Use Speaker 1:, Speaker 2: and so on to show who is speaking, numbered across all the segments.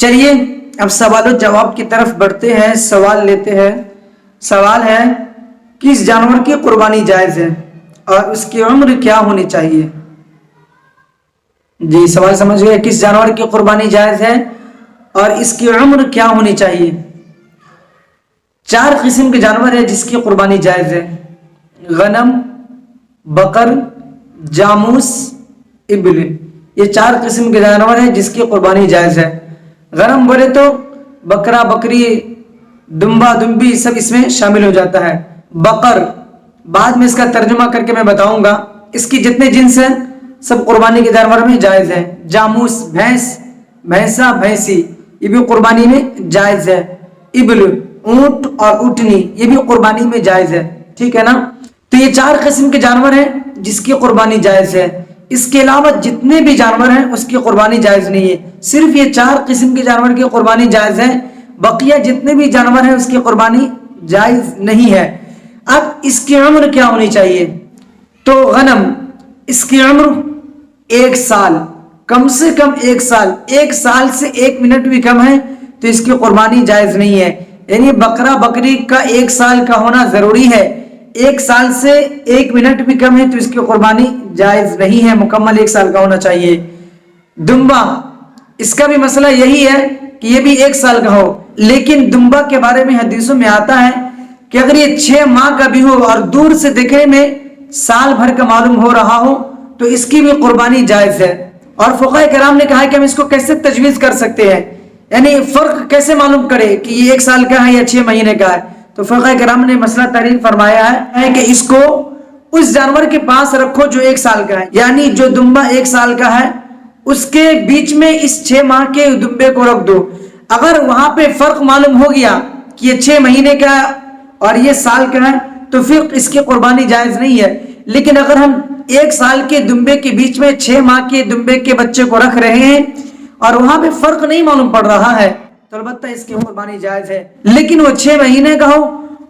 Speaker 1: چلیے اب سوال و جواب کی طرف بڑھتے ہیں، سوال لیتے ہیں۔ سوال ہے کس جانور کی قربانی جائز ہے اور اس کی عمر کیا ہونی چاہیے؟ جی سوال سمجھ گئے، کس جانور کی قربانی جائز ہے اور اس کی عمر کیا ہونی چاہیے؟ 4 قسم کے جانور ہیں جس کی قربانی جائز ہے: غنم، بقر، جاموس، ابل۔ یہ 4 قسم کے جانور ہیں جس کی قربانی جائز ہے۔ غنم بولے تو بکرا، بکری، دمبا، دمبی سب اس میں شامل ہو جاتا ہے۔ بقر بعد میں اس کا ترجمہ کر کے میں بتاؤں گا، اس کی جتنے جنس ہیں سب قربانی کے جانور میں جائز ہے۔ جاموس بھینس، بھینسا، بھینسی یہ بھی قربانی میں جائز ہے۔ ابل اونٹ اور اونٹنی یہ بھی قربانی میں جائز ہے، ٹھیک ہے نا؟ تو یہ 4 قسم کے جانور ہیں جس کی قربانی جائز ہے۔ اس کے علاوہ جتنے بھی جانور ہیں اس کی قربانی جائز نہیں ہے، صرف یہ 4 قسم کے جانور کی قربانی جائز ہے، بقیہ جتنے بھی جانور ہیں اس کی قربانی جائز نہیں ہے۔ اب اس کی عمر کیا ہونی چاہیے؟ تو غنم، اس کی عمر 1 سال، کم سے کم 1 سال، 1 سال سے 1 منٹ بھی کم ہے تو اس کی قربانی جائز نہیں ہے۔ یعنی بکرا بکری کا 1 سال کا ہونا ضروری ہے، 1 سال سے 1 منٹ بھی کم ہے تو اس کی قربانی جائز نہیں ہے، مکمل 1 سال کا ہونا چاہیے۔ دمبا، اس کا بھی مسئلہ یہی ہے کہ یہ بھی 1 سال کا ہو، لیکن دمبا کے بارے میں حدیثوں میں آتا ہے کہ اگر یہ 6 ماہ کا بھی ہو اور دور سے دیکھنے میں سال بھر کا معلوم ہو رہا ہو تو اس کی بھی قربانی جائز ہے۔ اور فقہاء کرام نے کہا ہے کہ ہم اس کو کیسے تجویز کر سکتے ہیں، یعنی فرق کیسے معلوم کرے کہ یہ 1 سال کا ہے یا 6 مہینے کا ہے؟ تو فقہاء کرام نے مسئلہ تحریر فرمایا ہے کہ اس کو اس جانور کے پاس رکھو جو 1 سال کا ہے، یعنی جو دمبا 1 سال کا ہے اس کے بیچ میں اس 6 ماہ کے دمبے کو رکھ دو۔ اگر وہاں پہ فرق معلوم ہو گیا کہ یہ 6 مہینے کا اور یہ سال کا ہے تو پھر اس کی قربانی جائز نہیں ہے۔ لیکن اگر ہم 1 سال کے دمبے کے بیچ میں 6 ماہ کے دمبے کے بچے کو رکھ رہے ہیں اور وہاں پہ فرق نہیں معلوم پڑ رہا ہے تو البتہ اس کی قربانی جائز ہے، لیکن وہ 6 مہینے کا ہو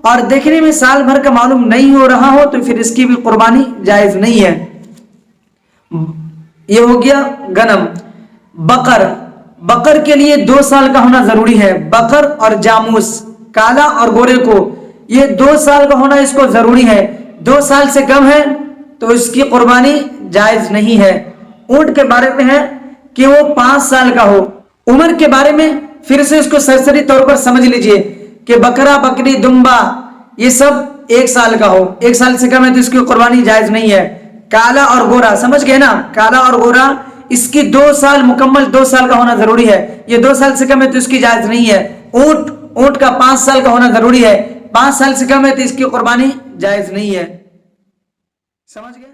Speaker 1: اور دیکھنے میں سال بھر کا معلوم نہیں ہو رہا ہو تو پھر اس کی بھی قربانی جائز نہیں ہے۔ یہ ہو گیا غنم۔ بقر، بقر کے لیے 2 سال کا ہونا ضروری ہے۔ بقر اور جاموس، کالا اور گورے کو، یہ 2 سال کا ہونا اس کو ضروری ہے، 2 سال سے کم ہے تو اس کی قربانی جائز نہیں ہے۔ اونٹ کے بارے میں ہے کہ وہ 5 سال کا ہو۔ عمر کے بارے میں پھر سے اس کو سرسری طور پر سمجھ لیجئے کہ بکرا بکری دمبا یہ سب 1 سال کا ہو، 1 سال سے کم ہے تو اس کی قربانی جائز نہیں ہے۔ کالا اور گورا سمجھ گئے نا، کالا اور گورا اس کی 2 سال مکمل 2 سال کا ہونا ضروری ہے، یہ 2 سال سے کم ہے تو اس کی جائز نہیں ہے۔ اونٹ کا 5 سال کا ہونا ضروری ہے، 5 سال سے کم ہے تو اس کی قربانی جائز نہیں ہے، سمجھ گئے؟